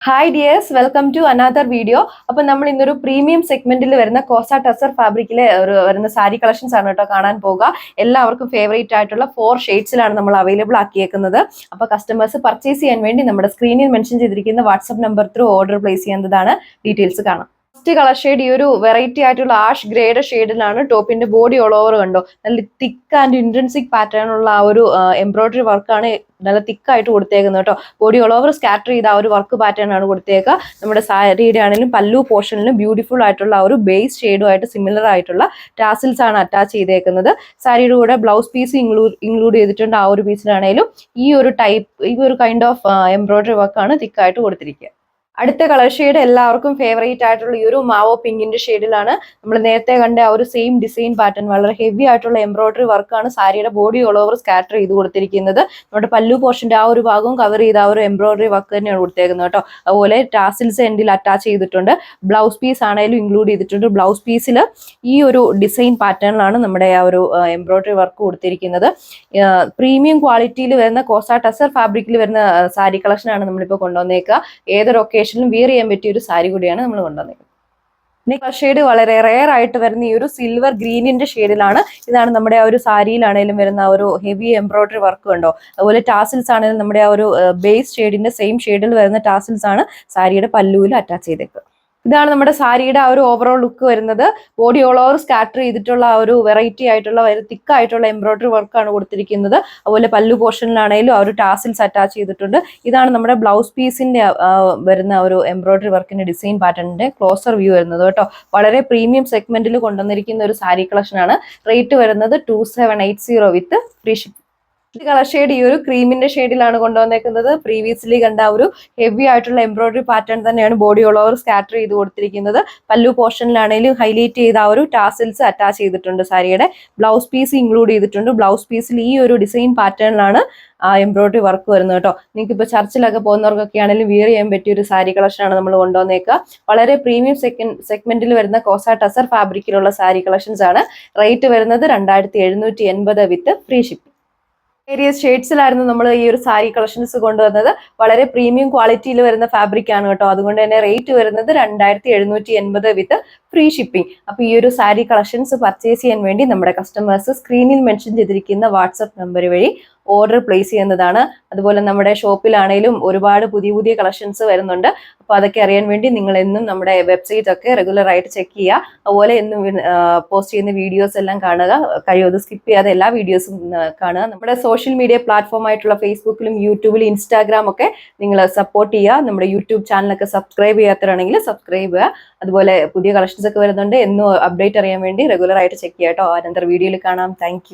Hi dears, welcome to another video. അപ്പൊ നമ്മൾ ഇന്നൊരു പ്രീമിയം സെഗ്മെന്റിൽ വരുന്ന കോസ ടസർ ഫാബ്രിക്കിലെ വരുന്ന സാരി കളക്ഷൻസ് ആണ് കേട്ടോ കാണാൻ പോകുക. എല്ലാവർക്കും ഫേവറേറ്റ് ആയിട്ടുള്ള 4 ഷെയ്ഡ്സിലാണ് നമ്മൾ അവൈലബിൾ ആക്കിയേക്കുന്നത്. അപ്പൊ കസ്റ്റമേഴ്സ് പർച്ചേസ് ചെയ്യാൻ വേണ്ടി നമ്മുടെ സ്ക്രീനിൽ മെൻഷൻ ചെയ്തിരിക്കുന്ന WhatsApp number through order place ചെയ്യുന്നതാണ്. ഡീറ്റെയിൽസ് കാണാം. ഫസ്റ്റ് കളർ ഷെയ്ഡ് ഈ ഒരു വെറൈറ്റി ആയിട്ടുള്ള ആഷ് ഗ്രേഡ് ഷെയ്ഡിലാണ്. ടോപ്പിന്റെ ബോഡി ഓൾ ഓവർ കണ്ടോ, നല്ല തിക്ക് ആൻഡ് ഇൻട്രൻസിക് പാറ്റേൺ ഉള്ള ആ ഒരു എംബ്രോയിഡറി വർക്കാണ് നല്ല തിക്കായിട്ട് കൊടുത്തേക്കുന്നത് കേട്ടോ. ബോഡി ഓൾ ഓവർ സ്കാറ്റർ ചെയ്ത ആ ഒരു വർക്ക് പാറ്റേൺ ആണ് കൊടുത്തേക്കുക. നമ്മുടെ സാരിയുടെ ആണെങ്കിലും പല്ലു പോർഷനിലും ബ്യൂട്ടിഫുൾ ആയിട്ടുള്ള ആ ഒരു ബേസ് ഷെയ്ഡുമായിട്ട് സിമിലർ ആയിട്ടുള്ള ടാസിൽസ് ആണ് അറ്റാച്ച് ചെയ്തേക്കുന്നത്. സാരിയുടെ കൂടെ ബ്ലൗസ് പീസ് ഇൻക്ലൂഡ് ചെയ്തിട്ടുണ്ട്. ആ ഒരു പീസിലാണെങ്കിലും ഈ ഒരു കൈൻഡ് ഓഫ് എംബ്രോയിഡറി വർക്കാണ് തിക്കായിട്ട് കൊടുത്തിരിക്കുക. അടുത്ത കളർ ഷെയ്ഡ് എല്ലാവർക്കും ഫേവറേറ്റ് ആയിട്ടുള്ള ഈ ഒരു മാവോ പിങ്കിന്റെ ഷെയ്ഡിലാണ്. നമ്മൾ നേരത്തെ കണ്ട ആ ഒരു സെയിം ഡിസൈൻ പാറ്റേൺ, വളരെ ഹെവി ആയിട്ടുള്ള എംബ്രോയിഡറി വർക്കാണ് സാരിയുടെ ബോഡി ഓൾ ഓവർ സ്കാറ്റർ ചെയ്ത് കൊടുത്തിരിക്കുന്നത്. നമ്മുടെ പല്ലു പോർഷന്റെ ആ ഒരു ഭാഗവും കവർ ചെയ്ത ആ ഒരു എംബ്രോയിഡറി വർക്ക് തന്നെയാണ് കൊടുത്തേക്കുന്നത് കേട്ടോ. അതുപോലെ ടാസിൽസ് എൻഡിൽ അറ്റാച്ച് ചെയ്തിട്ടുണ്ട്. ബ്ലൗസ് പീസ് ആണെങ്കിലും ഇൻക്ലൂഡ് ചെയ്തിട്ടുണ്ട്. ബ്ലൗസ് പീസിൽ ഈ ഒരു ഡിസൈൻ പാറ്റേണിലാണ് നമ്മുടെ ആ ഒരു എംബ്രോയിഡറി വർക്ക് കൊടുത്തിരിക്കുന്നത്. പ്രീമിയം ക്വാളിറ്റിയിൽ വരുന്ന കോസ ടസർ ഫാബ്രിക്കിൽ വരുന്ന സാരി കളക്ഷനാണ് നമ്മളിപ്പോൾ കൊണ്ടുവന്നേക്കുക. ഏതൊരു ഒക്കേഷനിലും വിയർ ചെയ്യാൻ പറ്റിയ ഒരു സാരി കൂടിയാണ് നമ്മൾ കൊണ്ടുവന്നത്. നെക്സ്റ്റ് ഷെയ്ഡ് വളരെ റെയർ ആയിട്ട് വരുന്ന ഈ ഒരു സിൽവർ ഗ്രീനിന്റെ ഷെയ്ഡിലാണ്. ഇതാണ് നമ്മുടെ ആ ഒരു സാരിയിലാണെങ്കിലും വരുന്ന ഒരു ഹെവി എംബ്രോയിഡറി വർക്ക് കണ്ടോ. അതുപോലെ ടാസിൽസ് ആണെങ്കിലും നമ്മുടെ ആ ഒരു ബേസ് ഷെയ്ഡിന്റെ സെയിം ഷെയ്ഡിൽ വരുന്ന ടാസിൽസ് ആണ് സാരിയുടെ പല്ലുവിൽ അറ്റാച്ച് ചെയ്തേക്കുക. ഇതാണ് നമ്മുടെ സാരിയുടെ ആ ഒരു ഓവറോൾ ലുക്ക് വരുന്നത്. ബോഡി ഓൾ ഓവർ സ്കാറ്റർ ചെയ്തിട്ടുള്ള ആ ഒരു വെറൈറ്റി ആയിട്ടുള്ള തിക്കായിട്ടുള്ള എംബ്രോയിഡറി വർക്കാണ് കൊടുത്തിരിക്കുന്നത്. അതുപോലെ പല്ലു പോർഷനിലാണെങ്കിലും ആ ഒരു ടാസിൽസ് അറ്റാച്ച് ചെയ്തിട്ടുണ്ട്. ഇതാണ് നമ്മുടെ ബ്ലൗസ് പീസിന്റെ വരുന്ന ഒരു എംബ്രോയിഡറി വർക്കിന്റെ ഡിസൈൻ പാറ്റേണിന്റെ ക്ലോസർ വ്യൂ വരുന്നത് കേട്ടോ. വളരെ പ്രീമിയം സെഗ്മെന്റിൽ കൊണ്ടുവന്നിരിക്കുന്ന ഒരു സാരി കളക്ഷൻ ആണ്. റേറ്റ് വരുന്നത് 2780 വിത്ത് ഫ്രീ ഷിപ്പ്. ഈ കളർ ഷെയ്ഡ് ഈ ഒരു ക്രീമിന്റെ ഷെയ്ഡിലാണ് കൊണ്ടുവന്നേക്കുന്നത്. പ്രീവിയസ്ലി കണ്ട ഒരു ഹെവി ആയിട്ടുള്ള എംബ്രോയിഡറി പാറ്റേൺ തന്നെയാണ് ബോഡി ഓൾ ഓവർ സ്കാറ്റർ ചെയ്ത് കൊടുത്തിരിക്കുന്നത്. പല്ലു പോർഷനിലാണെങ്കിലും ഹൈലൈറ്റ് ചെയ്ത ആ ഒരു ടാസിൽസ് അറ്റാച്ച് ചെയ്തിട്ടുണ്ട്. സാരിയുടെ ബ്ലൗസ് പീസ് ഇൻക്ലൂഡ് ചെയ്തിട്ടുണ്ട്. ബ്ലൗസ് പീസിൽ ഈ ഒരു ഡിസൈൻ പാറ്റേണിലാണ് എംബ്രോയിഡറി വർക്ക് വരുന്നത് കേട്ടോ. നിങ്ങൾക്ക് ഇപ്പോൾ ചർച്ചിലൊക്കെ പോകുന്നവർക്കൊക്കെ ആണെങ്കിലും വിയർ ചെയ്യാൻ പറ്റിയ ഒരു സാരി കളക്ഷനാണ് നമ്മൾ കൊണ്ടുവന്നേക്കുക. വളരെ പ്രീമിയം സെഗ്മെന്റിൽ വരുന്ന കോസ ടസർ ഫാബ്രിക്കിലുള്ള സാരി കളക്ഷൻസ് ആണ്. റേറ്റ് വരുന്നത് 2780 വിത്ത് ഫ്രീ ഷിപ്പിംഗ്. വേരിയസ് ഷെയ്ഡ്സിലായിരുന്നു നമ്മൾ ഈ ഒരു സാരി കളക്ഷൻസ് കൊണ്ടുവന്നത്. വളരെ പ്രീമിയം ക്വാളിറ്റിയിൽ വരുന്ന ഫാബ്രിക് ആണ് കേട്ടോ. അതുകൊണ്ട് തന്നെ റേറ്റ് വരുന്നത് 2780 വിത്ത് ഫ്രീ ഷിപ്പിംഗ്. അപ്പൊ ഈ ഒരു സാരി കളക്ഷൻസ് പർച്ചേസ് ചെയ്യാൻ വേണ്ടി നമ്മുടെ കസ്റ്റമേഴ്സ് സ്ക്രീനിൽ മെൻഷൻ ചെയ്തിരിക്കുന്ന വാട്സ്ആപ്പ് നമ്പർ വഴി ഓർഡർ പ്ലേസ് ചെയ്യുന്നതാണ്. അതുപോലെ നമ്മുടെ ഷോപ്പിലാണെങ്കിലും ഒരുപാട് പുതിയ പുതിയ കളക്ഷൻസ് വരുന്നുണ്ട്. അപ്പോൾ അതൊക്കെ അറിയാൻ വേണ്ടി നിങ്ങൾ എന്നും നമ്മുടെ വെബ്സൈറ്റ് ഒക്കെ റെഗുലർ ആയിട്ട് ചെക്ക് ചെയ്യുക. അതുപോലെ എന്നും പോസ്റ്റ് ചെയ്യുന്ന വീഡിയോസ് എല്ലാം കാണുക. കഴിവതും സ്കിപ്പ് ചെയ്യാതെ എല്ലാ വീഡിയോസും കാണുക. നമ്മുടെ സോഷ്യൽ മീഡിയ പ്ലാറ്റ്ഫോം ആയിട്ടുള്ള ഫേസ്ബുക്കിലും യൂട്യൂബിലും ഇൻസ്റ്റാഗ്രാം ഒക്കെ നിങ്ങൾ സപ്പോർട്ട് ചെയ്യുക. നമ്മുടെ യൂട്യൂബ് ചാനലൊക്കെ സബ്സ്ക്രൈബ് ചെയ്യാത്തവരാണെങ്കിൽ സബ്സ്ക്രൈബ് ചെയ്യുക. അതുപോലെ പുതിയ കളക്ഷൻസ് ഒക്കെ വരുന്നുണ്ട്. എന്നും അപ്ഡേറ്റ് അറിയാൻ വേണ്ടി റെഗുലർ ആയിട്ട് ചെക്ക് ചെയ്യാം കേട്ടോ. അനന്തര വീഡിയോയിൽ കാണാം. താങ്ക്